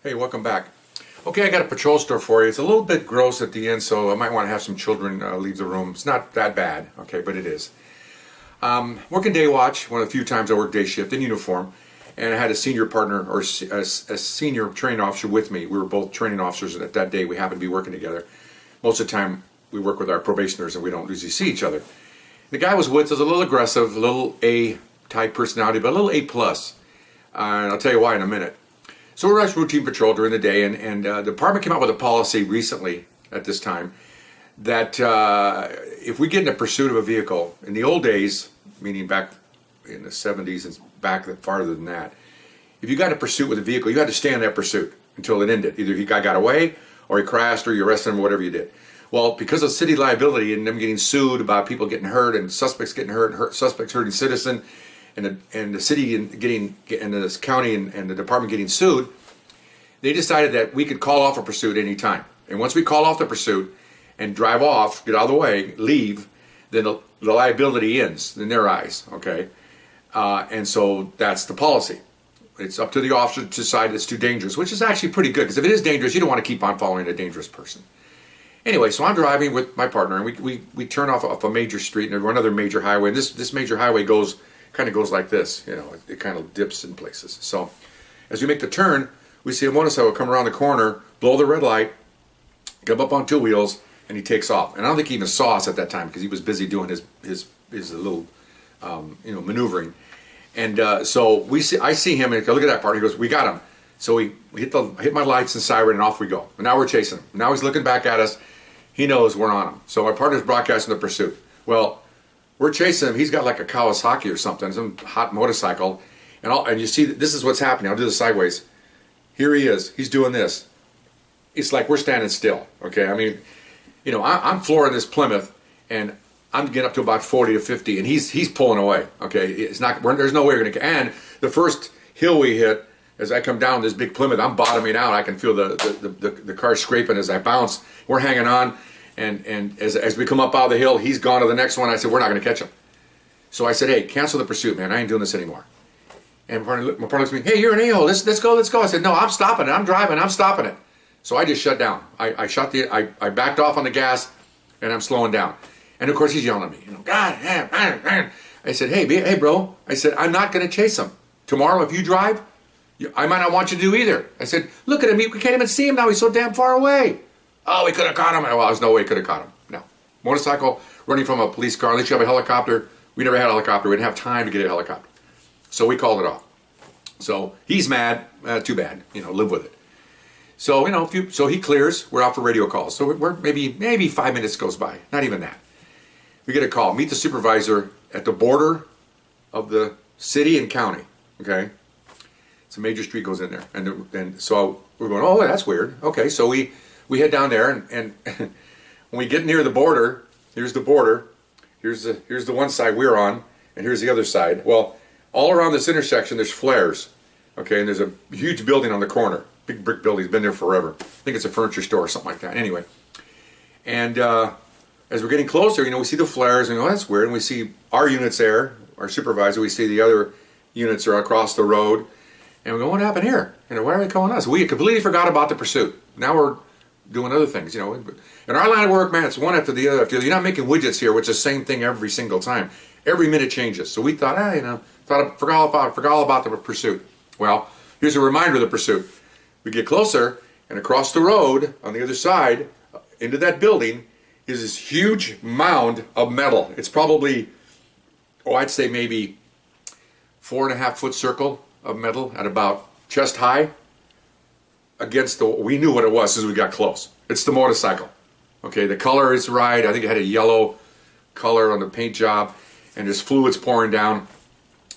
Hey, welcome back. Okay, I got a patrol story for you. It's a little bit gross at the end, so I might want to have some children leave the room. It's not that bad, okay, but it is. Working day watch, one of the few times I worked day shift in uniform, and I had a senior partner or a senior training officer with me. We were both training officers, and at that day we happened to be working together. Most of the time we work with our probationers and we don't usually see each other. The guy was with us, a little aggressive, a little A-type personality, but a little A+. And I'll tell you why in a minute. So we're on routine patrol during the day, and the department came out with a policy recently at this time that if we get in a pursuit of a vehicle, in the old days, meaning back in the 70s and back farther than that, if you got in a pursuit with a vehicle, you had to stay in that pursuit until it ended. Either he got away, or he crashed, or you arrested him, or whatever you did. Well, because of city liability and them getting sued about people getting hurt and suspects getting hurt suspects hurting citizen, and the city and the county and the department getting sued, they decided that we could call off a pursuit any time. And once we call off the pursuit and drive off, get out of the way, leave, then the liability ends in their eyes, okay? And so that's the policy. It's up to the officer to decide it's too dangerous, which is actually pretty good, because if it is dangerous, you don't want to keep on following a dangerous person. Anyway, so I'm driving with my partner, and we turn off a major street and another major highway. And this major highway kind of goes like this, you know, it kind of dips in places. So as we make the turn, we see a motorcycle come around the corner, blow the red light, come up on two wheels, and he takes off. And I don't think he even saw us at that time because he was busy doing his little, maneuvering. And so I see him, and I look at that part. He goes, "We got him." So we hit my lights and siren, and off we go. And now we're chasing him. Now he's looking back at us. He knows we're on him. So my partner's broadcasting the pursuit. Well, we're chasing him. He's got like a Kawasaki or something, some hot motorcycle, and you see this is what's happening. I'll do this sideways. Here he is. He's doing this. It's like we're standing still. Okay, I mean, I'm flooring this Plymouth, and I'm getting up to about 40 to 50, and he's pulling away. Okay, it's not. There's no way we're gonna. And the first hill we hit, as I come down this big Plymouth, I'm bottoming out. I can feel the car scraping as I bounce. We're hanging on. And as we come up out of the hill, he's gone to the next one. I said, we're not going to catch him. So I said, hey, cancel the pursuit, man. I ain't doing this anymore. And my partner looks at me, hey, you're an a-hole. Let's go. I said, no, I'm stopping it. I'm driving. I'm stopping it. So I just shut down. I backed off on the gas, and I'm slowing down. And of course, he's yelling at me. God damn. I said, hey, bro. I said, I'm not going to chase him. Tomorrow, if you drive, I might not want you to do either. I said, look at him. We can't even see him now. He's so damn far away. Oh, we could have caught him. Well, there's no way we could have caught him. No. Motorcycle running from a police car. Unless you have a helicopter. We never had a helicopter. We didn't have time to get a helicopter. So we called it off. So he's mad. Too bad. Live with it. So, so he clears. We're out for radio calls. So we're maybe 5 minutes goes by. Not even that. We get a call. Meet the supervisor at the border of the city and county. Okay? It's a major street goes in there. And so we're going, oh, that's weird. Okay, so we head down there, and when we get near the border, here's the border, here's the one side we're on, and here's the other side. Well, all around this intersection, there's flares, okay, and there's a huge building on the corner, big brick building, it's been there forever. I think it's a furniture store or something like that. Anyway, and as we're getting closer, we see the flares, and that's weird, and we see our units there, our supervisor, we see the other units are across the road, and we go, what happened here? Why are they calling us? We completely forgot about the pursuit. Now we're doing other things, In our line of work, man, it's one after the other. You're not making widgets here, which is the same thing every single time. Every minute changes. So we thought, forgot all about the pursuit. Well, here's a reminder of the pursuit. We get closer, and across the road, on the other side, into that building, is this huge mound of metal. It's probably, I'd say maybe 4.5 foot circle of metal at about chest high. We knew what it was as we got close. It's the motorcycle. Okay, the color is right. I think it had a yellow color on the paint job, and there's fluids pouring down.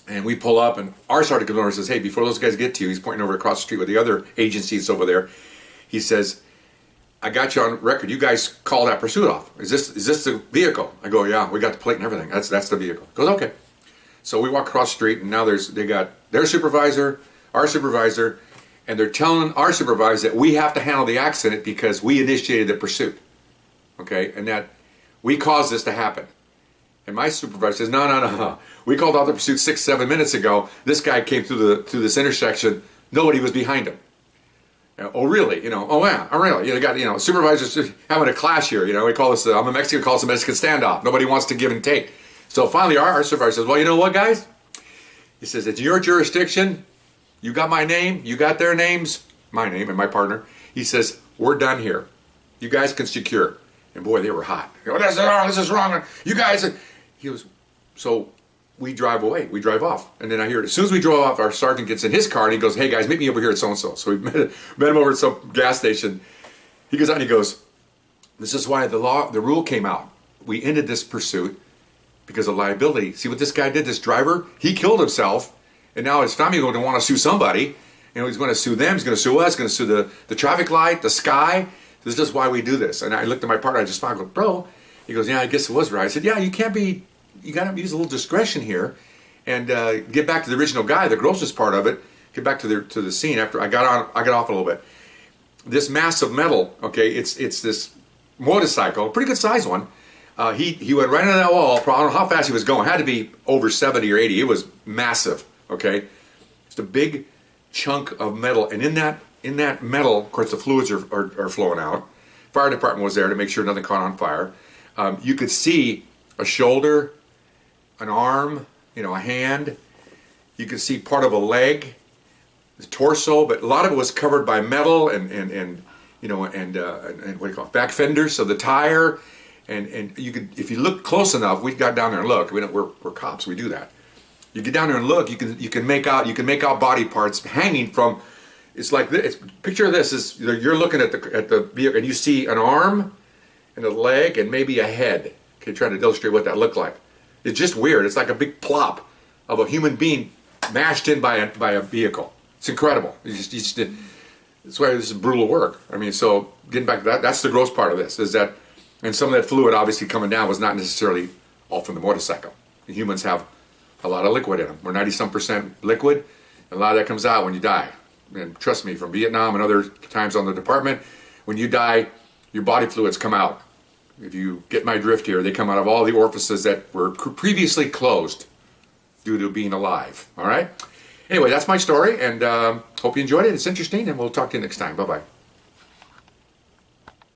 And we pull up, and our sergeant comes over and says, hey, before those guys get to you, he's pointing over across the street with the other agencies over there. He says, I got you on record. You guys call that pursuit off. Is this the vehicle? I go, yeah, we got the plate and everything. That's the vehicle. He goes, okay. So we walk across the street, and now they got their supervisor, our supervisor, and they're telling our supervisor that we have to handle the accident because we initiated the pursuit. Okay, and that we caused this to happen. And my supervisor says, no. We called off the pursuit 6-7 minutes ago. This guy came through this intersection. Nobody was behind him. Oh, really? Oh, yeah, oh, really? Got, supervisors having a clash here. We call this, I'm a Mexican, calls it a Mexican standoff. Nobody wants to give and take. So finally, our supervisor says, well, you know what, guys? He says, it's your jurisdiction. You got my name. You got their names. My name and my partner. He says, we're done here. You guys can secure. And boy, they were hot. This is wrong. You guys. He was, so we drive away. We drive off. And then I hear it. As soon as we drove off, our sergeant gets in his car and he goes, hey guys, meet me over here at so-and-so. So we met him over at some gas station. He goes out and he goes, this is why the rule came out. We ended this pursuit because of liability. See what this guy did, this driver? He killed himself. And now his family is going to want to sue somebody. He's going to sue them. He's going to sue us. He's going to sue the traffic light, the sky. This is just why we do this. And I looked at my partner. I just smiled. I go, bro. He goes, yeah, I guess it was right. I said, yeah, you got to use a little discretion here and get back to the original guy, the grossest part of it. Get back to the scene after I got off a little bit. This mass of metal, okay, it's this motorcycle, pretty good size one. He went right into that wall. I don't know how fast he was going. It had to be over 70 or 80. It was massive, okay? Just a big chunk of metal. And in that metal, of course, the fluids are flowing out. Fire department was there to make sure nothing caught on fire. You could see a shoulder, an arm, a hand. You could see part of a leg, the torso, but a lot of it was covered by metal and what do you call it, back fenders, so the tire, and you could, if you look close enough, we got down there and looked. We're cops, we do that. You get down there and look, you can make out body parts hanging from. It's like this. Picture this: is you're looking at the vehicle and you see an arm and a leg and maybe a head. Okay, trying to illustrate what that looked like. It's just weird. It's like a big plop of a human being mashed in by a vehicle. It's incredible. That's why this is brutal work. I mean, so getting back to that, that's the gross part of this. Is that, and some of that fluid obviously coming down was not necessarily all from the motorcycle. The humans have a lot of liquid in them. We're 90-some% liquid. And a lot of that comes out when you die. And trust me, from Vietnam and other times on the department, when you die, your body fluids come out. If you get my drift here, they come out of all the orifices that were previously closed due to being alive. All right? Anyway, that's my story, and hope you enjoyed it. It's interesting, and we'll talk to you next time. Bye-bye.